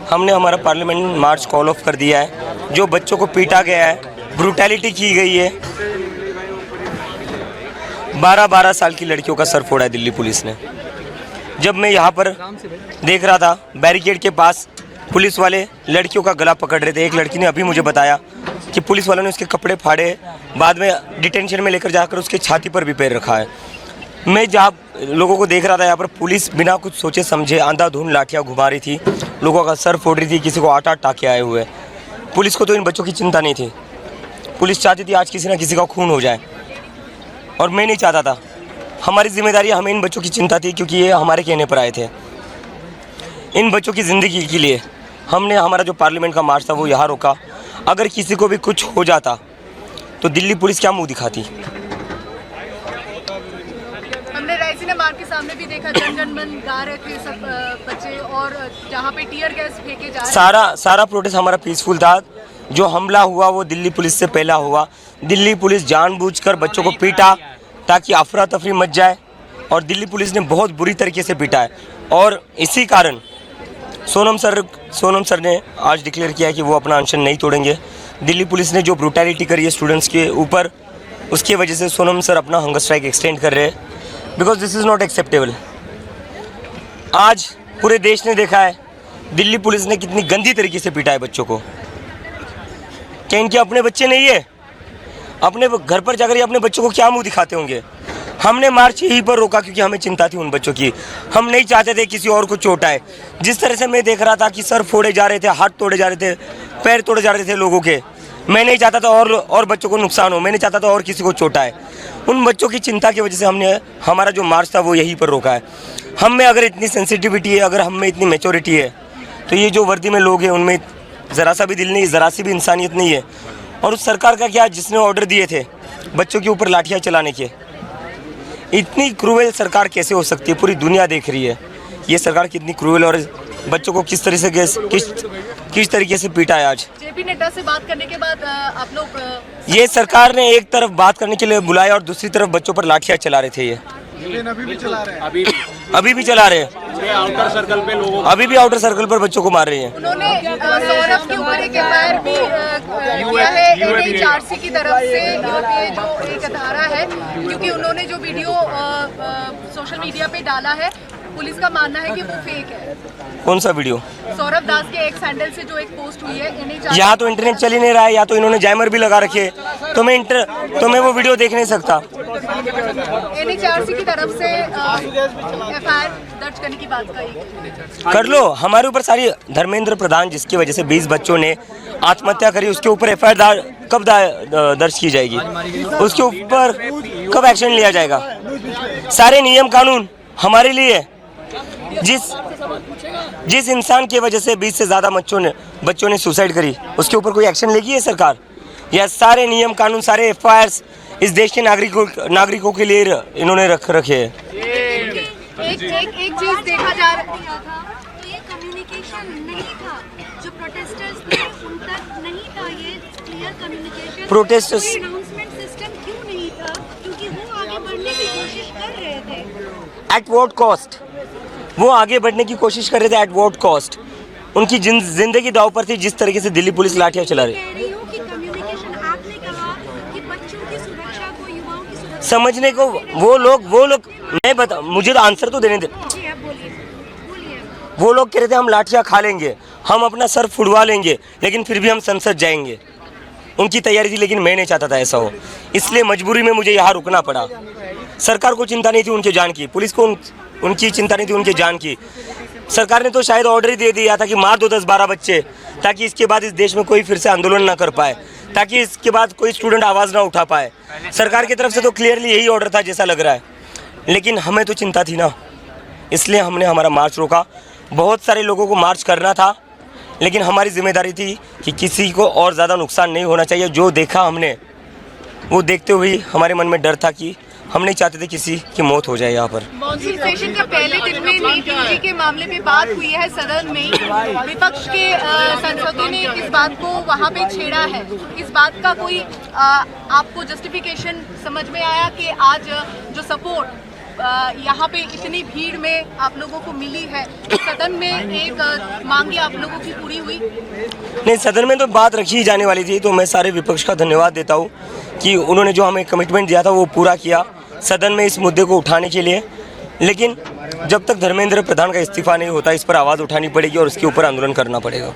हमने हमारा parliament March call of कर दिया है। जो बच्चों को पीटा गया है, ब्रूटैलिटी की गई है, 12-12 साल की लड़कियों का सर फोड़ा है दिल्ली पुलिस ने। जब मैं यहाँ पर देख रहा था बैरिकेड के पास पुलिस वाले लड़कियों का गला पकड़ रहे थे। एक लड़की ने अभी मुझे बताया कि पुलिस वालों ने उसके कपड़े फाड़े, बाद में डिटेंशन में लेकर जाकर उसके छाती पर भी पैर रखा है। मैं जहाँ लोगों को देख रहा था, यहाँ पर पुलिस बिना कुछ सोचे समझे अंधाधुंध लाठियाँ घुमा रही थी, लोगों का सर फोड़ रही थी, किसी को 8-8 टाँके आए हुए। पुलिस को तो इन बच्चों की चिंता नहीं थी। पुलिस चाहती थी आज किसी ना किसी का खून हो जाए, और मैं नहीं चाहता था। हमारी जिम्मेदारी, हमें इन बच्चों की चिंता थी क्योंकि ये हमारे कहने पर आए थे। इन बच्चों की ज़िंदगी के लिए हमने हमारा जो पार्लियामेंट का मार्च था वो यहाँ रोका। अगर किसी को भी कुछ हो जाता तो दिल्ली पुलिस क्या मुंह दिखाती। हमने रायसीना मार्ग के सामने भी देखा, जन गण मन गा रहे थे सब बच्चे, और जहाँ पे टीयर गैस फेंके जा रहे। सारा प्रोटेस्ट हमारा पीसफुल था। जो हमला हुआ वो दिल्ली पुलिस से पहला हुआ। दिल्ली पुलिस जानबूझकर बच्चों को पीटा ताकि अफरा तफरी मच जाए, और दिल्ली पुलिस ने बहुत बुरी तरीके से पीटा है। और इसी कारण सोनम सर ने आज डिक्लेयर किया है कि वो अपना अनशन नहीं तोड़ेंगे। दिल्ली पुलिस ने जो ब्रूटैलिटी करी है स्टूडेंट्स के ऊपर, उसकी वजह से सोनम सर अपना हंगर स्ट्राइक एक्सटेंड कर रहे हैं, because this is not acceptable. आज पूरे देश ने देखा है दिल्ली पुलिस ने कितनी गंदी तरीके से पीटा है बच्चों को। क्या इनके अपने बच्चे नहीं है? अपने घर पर जाकर ये अपने बच्चों को क्या मुंह दिखाते होंगे? हमने मार्च यहीं पर रोका क्योंकि हमें चिंता थी उन बच्चों की। हम नहीं चाहते थे किसी और को चोट आए। जिस तरह से मैं देख रहा था कि सर फोड़े जा रहे थे, हाथ तोड़े जा रहे थे, पैर तोड़े जा रहे थे लोगों के, मैं नहीं चाहता था और बच्चों को नुकसान हो। मैं नहीं चाहता था और किसी को चोट आए। उन बच्चों की चिंता की वजह से हमने हमारा जो मार्च था वो यहीं पर रोका है। हम में अगर इतनी सेंसिटिविटी है, अगर हम में इतनी मैच्योरिटी है, तो ये जो वर्दी में लोग हैं उनमें ज़रा सा भी दिल नहीं, ज़रा सी भी इंसानियत नहीं है। और उस सरकार का क्या, जिसने ऑर्डर दिए थे बच्चों के ऊपर लाठियाँ चलाने के, इतनी क्रूएल सरकार कैसे हो सकती है? पूरी दुनिया देख रही है ये सरकार कितनी क्रूएल, और बच्चों को किस तरह से किस तरीके से पीटा है। आज जेपी नड्डा से बात करने के बाद आप लोग, ये सरकार ने एक तरफ बात करने के लिए बुलाया और दूसरी तरफ बच्चों पर लाठियाँ चला रहे थे। ये अभी भी चला रहे हैं, अभी भी चला रहे हैं। आउटर सर्कल पे लोगों, अभी भी आउटर सर्कल पर बच्चों को मार रही हैं। उन्होंने सौरभ के ऊपर एक एफआईआर भी किया है एनएचआरसी की तरफ से, ये जो एक धारा है, क्योंकि उन्होंने जो वीडियो सोशल मीडिया पे डाला है, पुलिस का मानना है कि वो फेक है। कौन सा वीडियो? सौरभ दास के एक्स हैंडल से जो एक पोस्ट हुई है एनएचआरसी। यहाँ तो इंटरनेट चल ही नहीं रहा है, या तो इन्होंने जैमर भी लगा रखे, तो मैं वो वीडियो देख नहीं सकता। एनएचआरसी की तरफ से एफआईआर दर्ज करने की बात कही। कर लो, हमारे ऊपर सारी धर्मेंद्र प्रधान जिसकी वजह से 20 बच्चों ने आत्महत्या करी, उसके ऊपर एफआईआर कब दर्ज की जाएगी? उसके ऊपर कब एक्शन लिया जाएगा? सारे नियम कानून हमारे लिए है। जिस इंसान की वजह से 20 से ज़्यादा बच्चों ने सुसाइड करी, उसके ऊपर कोई एक्शन लेगी है सरकार? या सारे नियम कानून, सारे एफआईआर्स इस देश के नागरिकों के लिए इन्होंने रखे हैं। एक चीज देखा जा रहा था, ये कम्युनिकेशन नहीं था, जो प्रोटेस्टर्स थे उन तक नहीं था ये clear communication. Protesters announcement system क्यों नहीं था? क्योंकि वो आगे बढ़ने की कोशिश कर रहे थे। At what cost? वो आगे बढ़ने की कोशिश कर रहे थे, एट व्हाट कॉस्ट? उनकी जिंदगी दांव पर थी। जिस तरीके से दिल्ली पुलिस लाठियाँ चला रही, समझने को वो लोग मैं बता, मुझे तो आंसर तो देने दे। वो लोग कह रहे थे हम लाठियाँ खा लेंगे, हम अपना सर फुड़वा लेंगे, लेकिन फिर भी हम संसद जाएंगे। उनकी तैयारी थी, लेकिन मैं नहीं चाहता था ऐसा हो, इसलिए मजबूरी में मुझे यहाँ रुकना पड़ा। सरकार को चिंता नहीं थी उनके जान की, पुलिस को उनकी चिंता नहीं थी उनके जान की। सरकार ने तो शायद ऑर्डर ही दे दिया था कि मार दो 10-12 बच्चे, ताकि इसके बाद इस देश में कोई फिर से आंदोलन ना कर पाए, ताकि इसके बाद कोई स्टूडेंट आवाज़ ना उठा पाए। सरकार की तरफ से तो क्लियरली यही ऑर्डर था जैसा लग रहा है, लेकिन हमें तो चिंता थी ना, इसलिए हमने हमारा मार्च रोका। बहुत सारे लोगों को मार्च करना था, लेकिन हमारी जिम्मेदारी थी कि किसी को और ज़्यादा नुकसान नहीं होना चाहिए। जो देखा हमने, वो देखते हुए हमारे मन में डर था कि हम नहीं चाहते थे किसी की मौत हो जाए। यहाँ पर मॉनसून सेशन का पहले दिन में नीट यूजी के मामले पे बात हुई है सदन में। विपक्ष के सांसदों ने इस बात को वहाँ पे छेड़ा है। इस बात का कोई आपको जस्टिफिकेशन समझ में आया कि आज जो सपोर्ट यहाँ पे इतनी भीड़ में आप लोगों को मिली है, सदन में एक मांगे आप लोगों की पूरी हुई? नहीं, सदन में तो बात रखी ही जाने वाली थी, तो मैं सारे विपक्ष का धन्यवाद देता हूँ कि उन्होंने जो हमें कमिटमेंट दिया था वो पूरा किया सदन में इस मुद्दे को उठाने के लिए। लेकिन जब तक धर्मेंद्र प्रधान का इस्तीफा नहीं होता, इस पर आवाज़ उठानी पड़ेगी और उसके ऊपर आंदोलन करना पड़ेगा।